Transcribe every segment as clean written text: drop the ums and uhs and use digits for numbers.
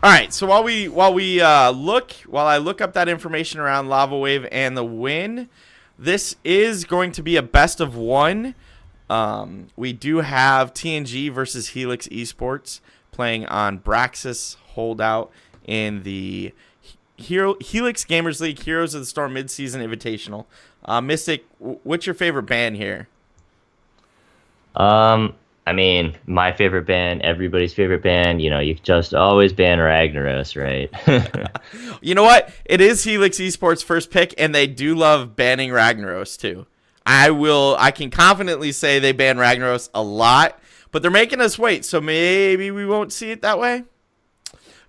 All right, so while I look up that information around Lava Wave and the win, this is going to be a best of one. We do have TNG versus Helix Esports playing on Braxis Holdout in the Helix Gamers League Heroes of the Storm Midseason Invitational. Mystic, what's your favorite band here? I mean, my favorite band, everybody's favorite band, you just always ban Ragnaros, right? You know what? It is Helix Esports' first pick, and they do love banning Ragnaros too. I can confidently say they ban Ragnaros a lot, but they're making us wait, so maybe we won't see it that way.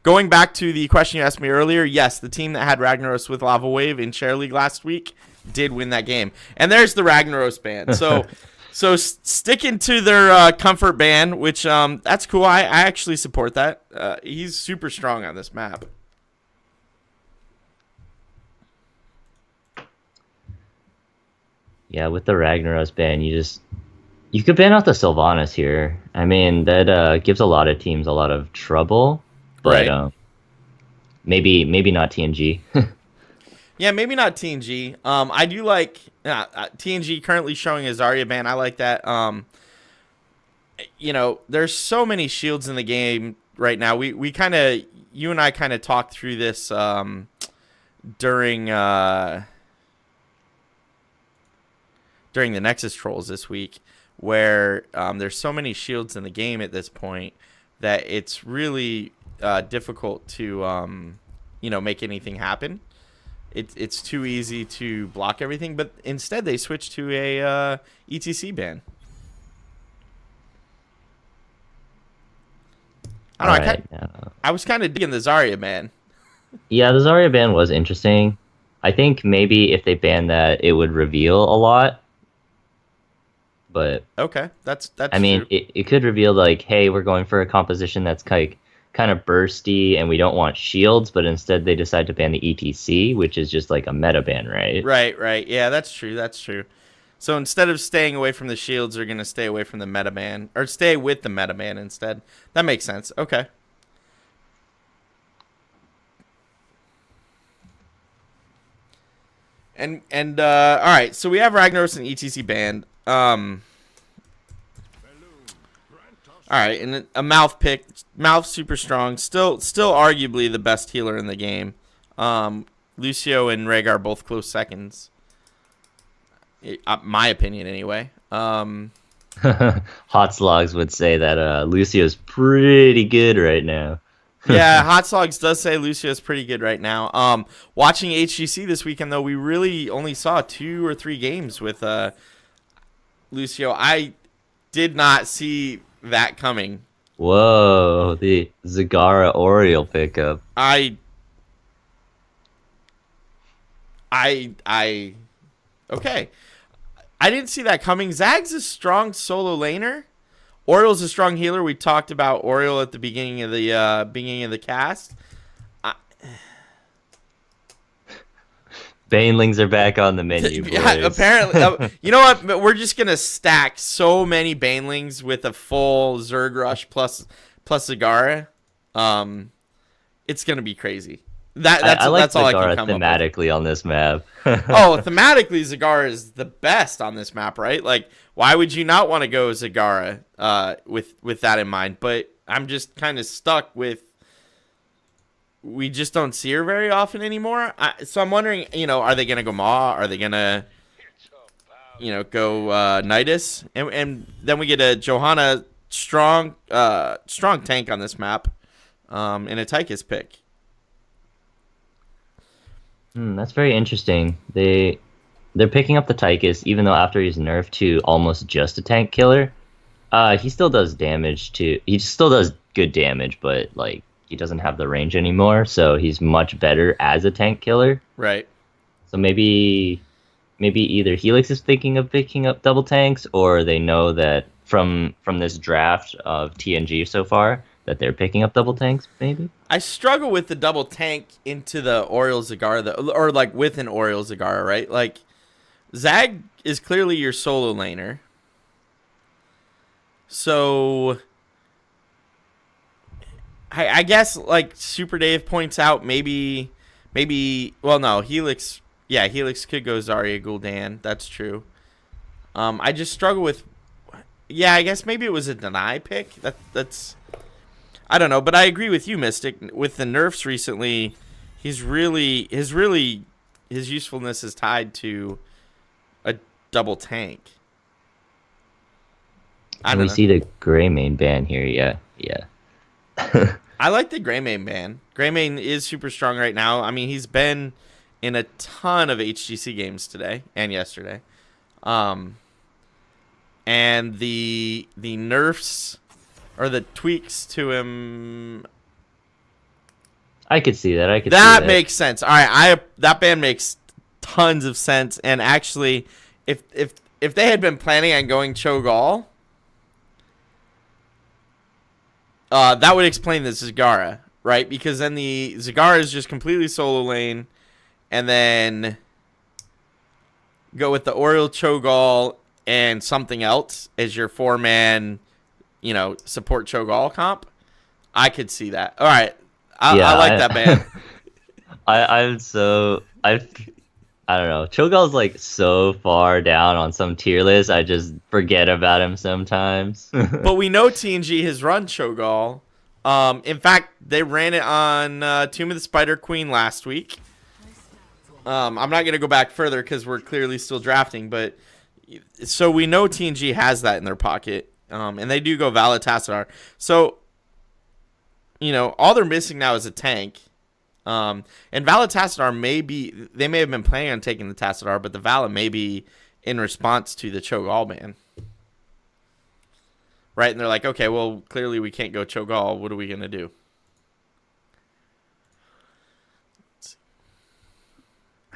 Going back to the question you asked me earlier, yes, the team that had Ragnaros with Lava Wave in Share League last week did win that game. And there's the Ragnaros ban. So sticking to their comfort ban, which that's cool. I actually support that. He's super strong on this map. Yeah, with the Ragnaros ban, you could ban out the Sylvanas here. I mean, that gives a lot of teams a lot of trouble, but Right. maybe not TNG. Yeah, maybe not TNG. I do like TNG currently showing a Zarya ban. I like that. There's so many shields in the game right now. We kind of, you and I kind of talked through this during during the Nexus Trolls this week, where there's so many shields in the game at this point that it's really difficult to make anything happen. It's too easy to block everything, but instead they switched to a ETC ban. I All don't know. right. I was kind of digging the Zarya ban. Yeah, the Zarya ban was interesting. I think maybe if they banned that, it would reveal a lot. But Okay, I that's mean, true. it could reveal like, hey, we're going for a composition that's kind of bursty, and we don't want shields, but instead they decide to ban the ETC, which is just like a meta ban, right? Right. Yeah, that's true. That's true. So instead of staying away from the shields, they're gonna stay away from the meta ban, or stay with the meta ban instead. That makes sense. Okay. And all right, so we have Ragnaros and ETC banned. All right, and a mouth pick, mouth super strong, still arguably the best healer in the game. Lucio and Rhaegar both close seconds, my opinion anyway. Hot Slogs would say that Lucio's pretty good right now. Yeah, Hot Slogs does say Lucio's pretty good right now. Watching HGC this weekend though, we really only saw 2 or 3 games with Lucio. I did not see that coming. Whoa, the Zagara Oriole pickup. I I okay. I didn't see that coming. Zag's a strong solo laner. Oriole's a strong healer. We talked about Oriole at the beginning of the cast. I, Banelings are back on the menu, yeah, boys. apparently, you know what? We're just gonna stack so many Banelings with a full Zerg rush plus Zagara. It's gonna be crazy. I like That's all I can Zagara come up with. thematically on this map. Oh, thematically, Zagara is the best on this map, right? Like, why would you not want to go Zagara with that in mind? But I'm just kind of stuck with. We just don't see her very often anymore. So I'm wondering, are they gonna go Maw? Are they gonna, go Nidus? And then we get a Johanna strong tank on this map, and a Tychus pick. That's very interesting. They're picking up the Tychus, even though after he's nerfed to almost just a tank killer, he still does damage to. He still does good damage, but like he doesn't have the range anymore, so he's much better as a tank killer. Right. So maybe either Helix is thinking of picking up double tanks, or they know that from this draft of TNG so far that they're picking up double tanks. Maybe. I struggle with the double tank into the Oriole Zagara, or like with an Oriole Zagara, right? Like, Zag is clearly your solo laner. So, I guess like Super Dave points out, maybe. Well, no, Helix. Yeah, Helix could go Zarya Gul'dan. That's true. I just struggle with. Yeah, I guess maybe it was a deny pick. That's. I don't know, but I agree with you, Mystic. With the nerfs recently, his usefulness is tied to a double tank. I And don't we know. see the gray main ban here. Yeah, yeah. I like the Greymane ban. Greymane is super strong right now. I mean, he's been in a ton of HGC games today and yesterday. Um, and the nerfs or the tweaks to him, I could see that. I could see that that. makes sense. All right, that ban makes tons of sense. And actually, if they had been planning on going Cho'Gall, that would explain the Zagara, right? Because then the Zagara is just completely solo lane, and then go with the Oriole, Cho'Gall, and something else as your 4-man, support Cho'Gall comp. I could see that. All right, I like that ban. I don't know. Cho'Gall's like so far down on some tier list. I just forget about him sometimes. But we know TNG has run Cho'Gall. In fact, they ran it on Tomb of the Spider Queen last week. I'm not going to go back further because we're clearly still drafting, but so we know TNG has that in their pocket, and they do go Valatassadar. So, all they're missing now is a tank. And Valatassadar they may have been planning on taking the Tassadar, but the Vala may be in response to the Cho'Gall ban. Right? And they're like, okay, well, clearly we can't go Cho'Gall. What are we going to do?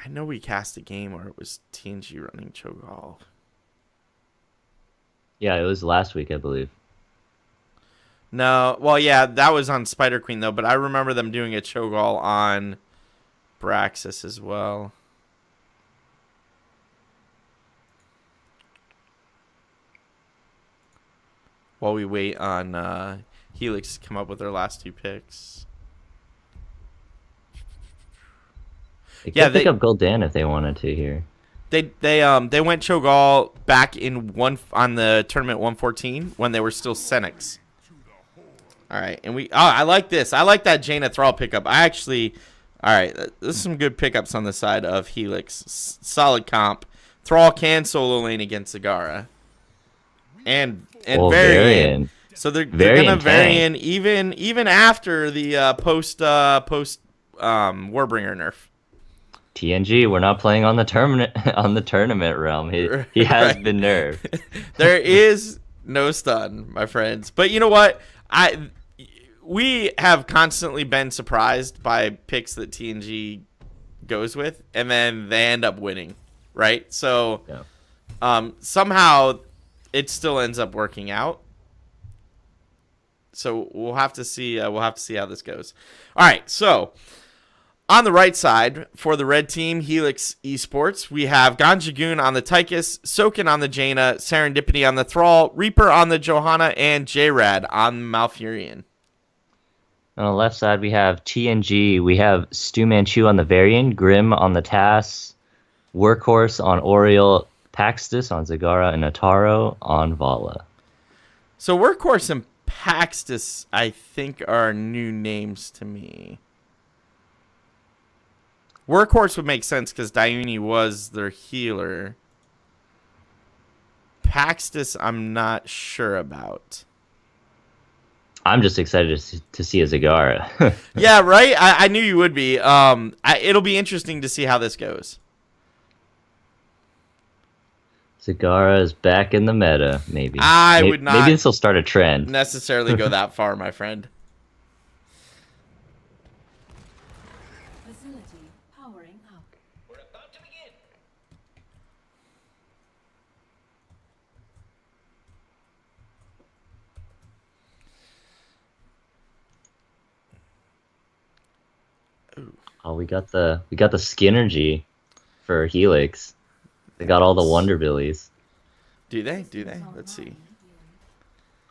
I know we cast a game where it was TNG running Cho'Gall. Yeah, it was last week, I believe. No, well, yeah, that was on Spider Queen, though, but I remember them doing a Cho'Gall on Braxis as well. While we wait on Helix to come up with their last 2 picks. They could pick up Gul'dan if they wanted to here. They went Cho'Gall back on the tournament 114 when they were still Senix. All right, and I like this. I like that Jaina Thrall pickup. All right, this is some good pickups on the side of Helix. Solid comp. Thrall can solo lane against Zagara. And Varian. So they're gonna Varian even after the post Warbringer nerf. TNG, we're not playing on the tournament realm. He has been nerfed. There is no stun, my friends. But you know what? We have constantly been surprised by picks that TNG goes with, and then they end up winning, right? So somehow it still ends up working out. So we'll have to see. We'll have to see how this goes. All right. So on the right side for the red team, Helix Esports, we have Ganjagoon on the Tychus, Soken on the Jaina, Serendipity on the Thrall, Reaper on the Johanna, and J-Rad on the Malfurion. On the left side, we have TNG. We have Stu Manchu on the Varian, Grim on the Tass, Workhorse on Oriole, Paxtus on Zagara, and Ataro on Vala. So Workhorse and Paxtus, I think, are new names to me. Workhorse would make sense because Diuni was their healer. Paxtus, I'm not sure about. I'm just excited to see a Zagara. Yeah, right? I knew you would be. It'll be interesting to see how this goes. Zagara is back in the meta, maybe. Would not. Maybe this will start a trend. Necessarily go that far, my friend. Facility powering up. We're about to begin. Oh, we got the Skinergy for Helix. They got all the Wonder Billies. Do they? Let's see.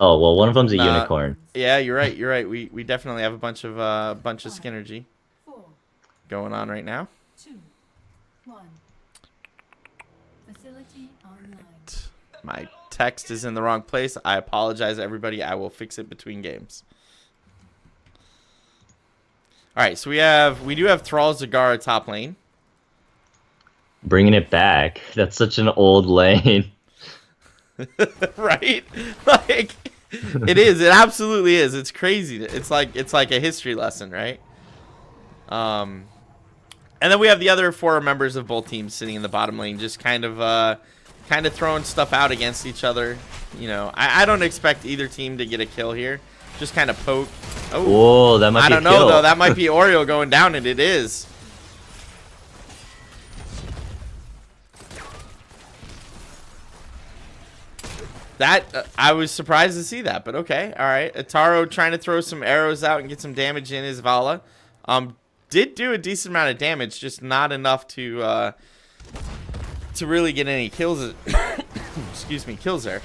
Oh well, one of them's a Nah. unicorn. Yeah, you're right. You're right. We definitely have a bunch of Synergy 4, going on right now. 2, 1. Facility online. My text is in the wrong place. I apologize, everybody. I will fix it between games. All right, so we do have Thrall Zagara top lane. Bringing it back. That's such an old lane. Right? Like it is. It absolutely is. It's crazy. It's like a history lesson, right? And then we have the other 4 members of both teams sitting in the bottom lane, just kind of throwing stuff out against each other. You know, I don't expect either team to get a kill here. Just kind of poke. Oh, Whoa, that might I be a don't know kill. though. That might be Oreo going down, and it is. That I was surprised to see that, but okay, all right. Ataro trying to throw some arrows out and get some damage in his Vala. Did do a decent amount of damage, just not enough to really get any kills. Excuse me, kills there.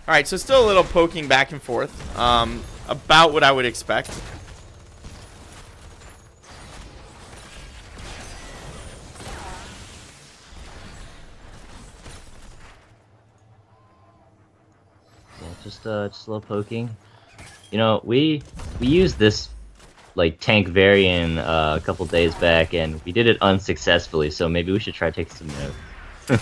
All right, so still a little poking back and forth, about what I would expect. Yeah, just a little poking. You know, we used this like tank variant a couple days back, and we did it unsuccessfully. So maybe we should try taking some notes.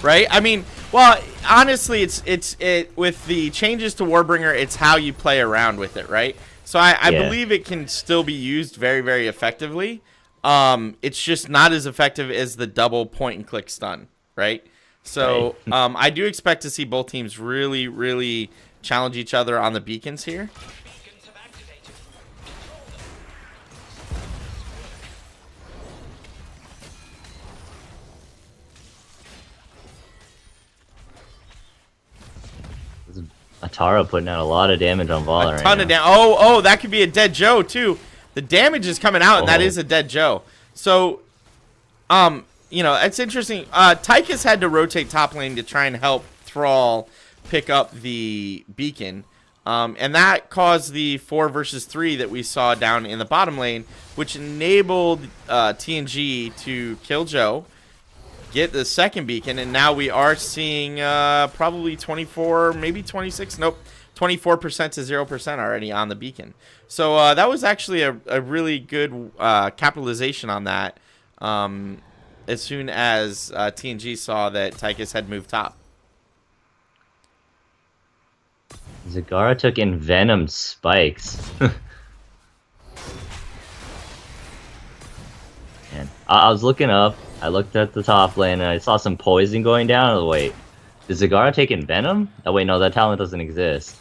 Right? I mean, well, honestly, it's with the changes to Warbringer, it's how you play around with it, right? So I Yeah. believe it can still be used very, very effectively. It's just not as effective as the double point and click stun, right? So I do expect to see both teams really, really challenge each other on the beacons here. Atara putting out a lot of damage on Vala right Ton of now. damage. Oh, that could be a dead Joe too. The damage is coming out, and that is a dead Joe. So, you know, it's interesting. Tychus had to rotate top lane to try and help Thrall pick up the beacon, and that caused the 4 versus 3 that we saw down in the bottom lane, which enabled TNG to kill Joe, get the second beacon, and now we are seeing probably 24, maybe 26, nope, 24% to 0% already on the beacon. So that was actually a really good capitalization on that as soon as TNG saw that Tychus had moved top. Zagara took in Venom spikes. Man, I was looking up. I looked at the top lane and I saw some poison going down. Oh, wait, is Zagara taking Venom? Oh wait, no, that talent doesn't exist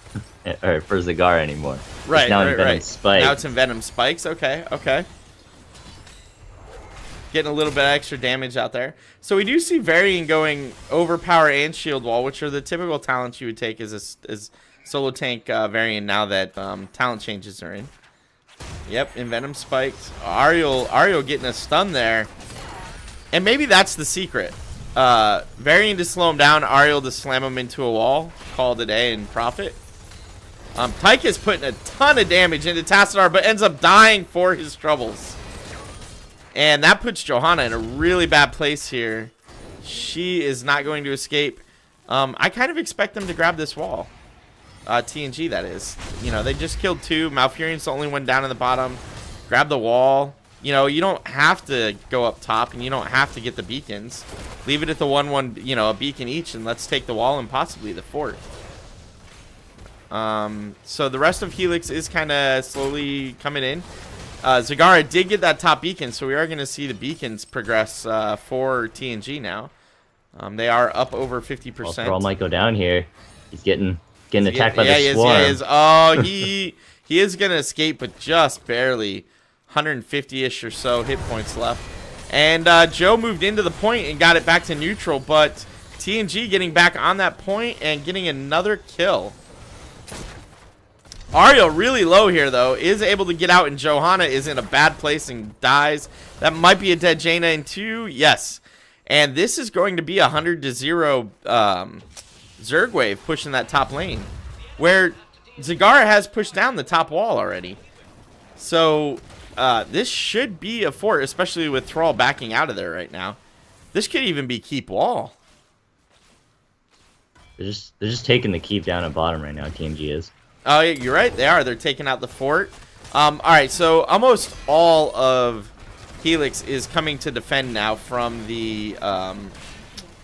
or for Zagara anymore. Right, it's now right, in Venom right. Spikes. Now it's in Venom Spikes. Okay, okay. Getting a little bit of extra damage out there. So we do see Varian going Overpower and Shield Wall, which are the typical talents you would take as solo tank Varian now that talent changes are in. Yep, in Venom Spikes. Ariel getting a stun there. And maybe that's the secret. Varian to slow him down, Ariel to slam him into a wall, call it a day, and profit. Tychus putting a ton of damage into Tassadar, but ends up dying for his troubles. And that puts Johanna in a really bad place here. She is not going to escape. I kind of expect them to grab this wall. TNG, that is. You know, they just killed 2. Malfurion's the only one down in the bottom. Grab the wall. You know, you don't have to go up top, and you don't have to get the beacons. Leave it at the 1-1, you know, a beacon each, and let's take the wall and possibly the fort. So the rest of Helix is kind of slowly coming in. Zagara did get that top beacon, so we are going to see the beacons progress for TNG now. They are up over 50%. Well, Thrall might go down here. He's getting attacked by yeah, the he is, swarm. yeah, he is. Oh, he is going to escape, but just barely. 150-ish or so hit points left. And Joe moved into the point and got it back to neutral, but TNG getting back on that point and getting another kill. Ariel really low here, though, is able to get out, and Johanna is in a bad place and dies. That might be a dead Jaina in 2. Yes. And this is going to be 100-0 Zerg wave pushing that top lane, where Zagara has pushed down the top wall already. So this should be a fort, especially with Thrall backing out of there right now. This could even be keep wall. They're just taking the keep down at bottom right now. TNG is. Oh, yeah, you're right. They are. They're taking out the fort. All right, so almost all of Helix is coming to defend now from the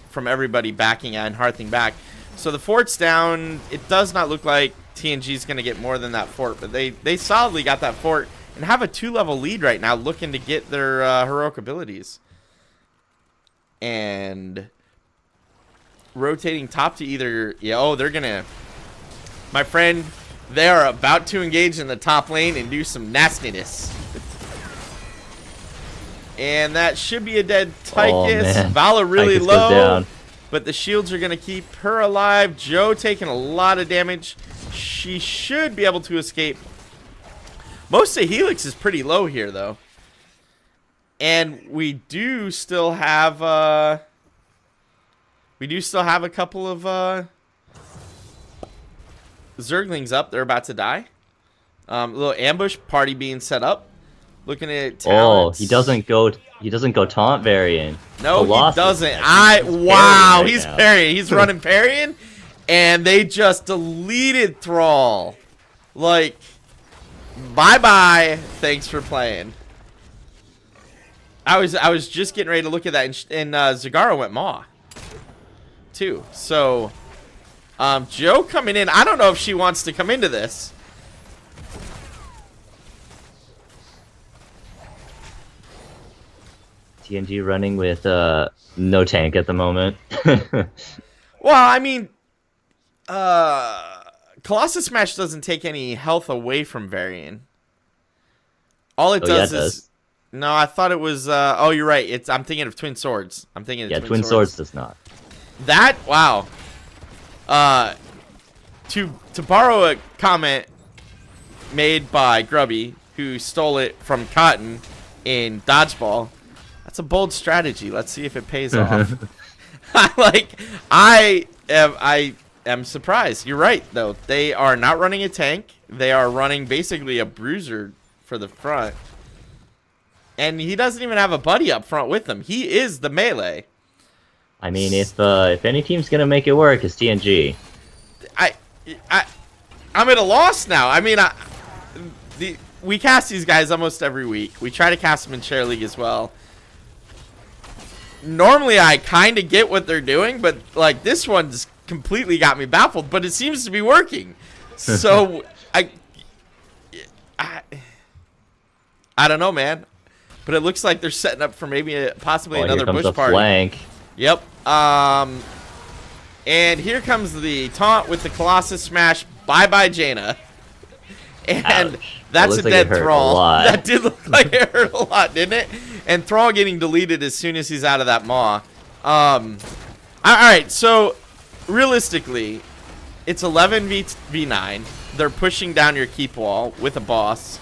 from everybody backing and hearthing back. So the fort's down. It does not look like TNG's going to get more than that fort, but they solidly got that fort and have a 2-level lead right now, looking to get their heroic abilities. And rotating top to either, they're gonna, my friend, they are about to engage in the top lane and do some nastiness. And that should be a dead Tychus. Vala really Tychus goes low, down. but the shields are gonna keep her alive. Joe taking a lot of damage. She should be able to escape. Most of Helix is pretty low here, though. And we do still have a couple of Zerglings up. They're about to die. A little ambush party being set up. Looking at talents. He doesn't go taunt variant. No, Colossus. he doesn't. Right He's now. parrying. He's running parrying, and they just deleted Thrall. Like, bye. Thanks for playing. I was just getting ready to look at that, and Zagara went Maw too. So Joe coming in. I don't know if she wants to come into this. TNG running with no tank at the moment. Well, I mean, Colossus Smash doesn't take any health away from Varian. All it does is. No, I thought it was. Oh, you're right. I'm thinking of Twin Swords. Twin Swords does not. That, wow. To borrow a comment made by Grubby, who stole it from Cotton in Dodgeball, that's a bold strategy. Let's see if it pays off. I am surprised. You're right, though. They are not running a tank. They are running basically a bruiser for the front. And he doesn't even have a buddy up front with him. He is the melee. I mean, if any team's gonna make it work, it's TNG. I'm at a loss now. I mean, we cast these guys almost every week. We try to cast them in Share League as well. Normally, I kind of get what they're doing, but like this one's completely got me baffled. But it seems to be working. So I don't know, man. But it looks like they're setting up for maybe possibly another here comes bush a party. Flank. Yep. And here comes the taunt with the Colossus Smash. Bye, Jaina. And Ouch. that's a That looks like dead it hurt a Thrall. lot. That did look like it hurt a lot, didn't it? And Thrall getting deleted as soon as he's out of that maw. All right, so realistically, it's 11v9. They're pushing down your keep wall with a boss.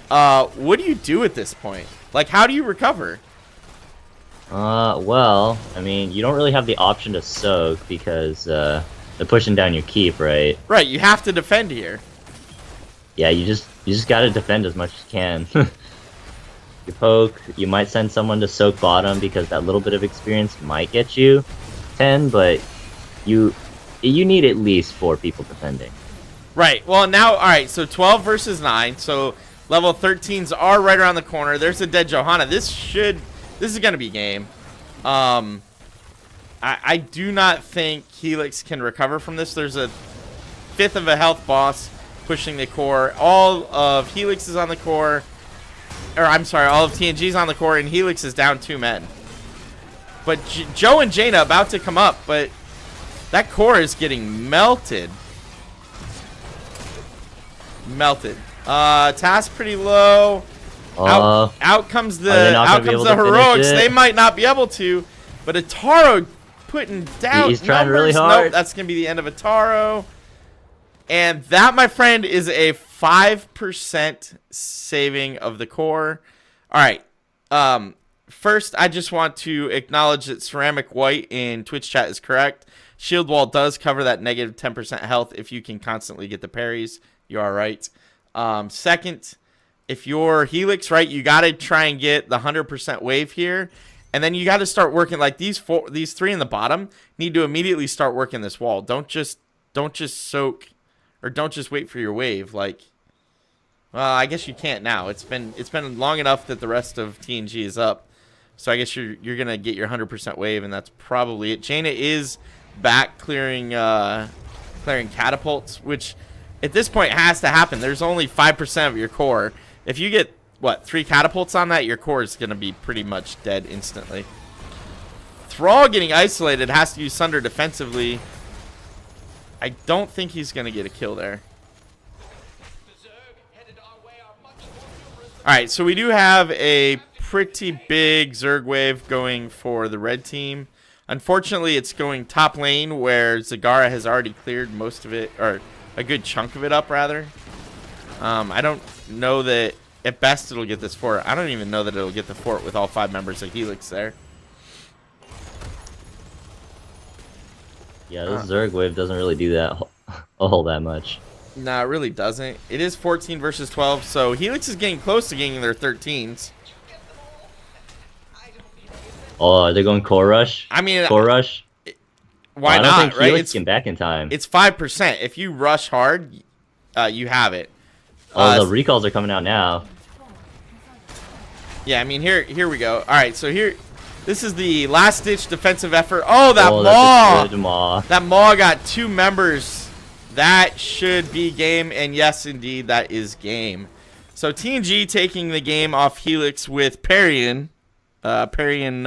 What do you do at this point? Like, how do you recover? Well, I mean, you don't really have the option to soak because they're pushing down your keep, right? Right, you have to defend here. Yeah, you just gotta defend as much as you can. You poke, you might send someone to soak bottom because that little bit of experience might get you 10, but you need at least 4 people defending. Right, well now, alright, so 12 versus 9, so level 13s are right around the corner. There's a dead Johanna. This is gonna be game. I do not think Helix can recover from this. There's a 5th of a health boss pushing the core. All of Helix is on the core. Or, I'm sorry, all of TNG's on the core, and Helix is down 2 men. But Joe and Jaina about to come up, but that core is getting melted. Task pretty low. Out comes the heroics. They might not be able to, but Ataro putting down He's trying numbers. really hard. Nope, that's gonna be the end of Ataro. And that, my friend, is a 5% saving of the core. All right, first, I just want to acknowledge that Ceramic White in Twitch chat is correct. Shield Wall does cover that negative 10% health if you can constantly get the parries. You are right. Second, if you're Helix, right, you got to try and get the 100% wave here. And then you got to start working like these three in the bottom need to immediately start working this wall. Don't just soak or don't just wait for your wave. Like, well, I guess you can't now. It's been long enough that the rest of TNG is up. So I guess you're gonna get your 100% wave, and that's probably it. Jaina is back clearing catapults, which at this point has to happen. There's only 5% of your core. If you get 3 catapults on that, your core is gonna be pretty much dead instantly. Thrall getting isolated, has to use Sunder defensively. I don't think he's gonna get a kill there. All right, so we do have a pretty big Zerg wave going for the red team. Unfortunately, it's going top lane where Zagara has already cleared most of it, or a good chunk of it up, rather. I don't know that at best it'll get this fort. I don't even know that it'll get the fort with all 5 members of Helix there. Yeah, this Zerg wave doesn't really do that a whole that much. No, it really doesn't. It is 14 versus 12, so Helix is getting close to getting their 13s. Oh, are they going core rush? I mean, core rush? Why I don't not, think right? Helix can back in time. It's 5%. If you rush hard, you have it. Oh, the recalls are coming out now. Yeah, I mean, here we go. All right, so this is the last-ditch defensive effort. Oh, that Maw! That's a good Maw. That Maw got 2 members. That should be game, and yes, indeed, that is game. So TNG taking the game off Helix with Parian. Parian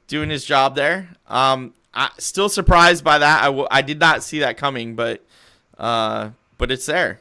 doing his job there. Still surprised by that. I did not see that coming, but it's there.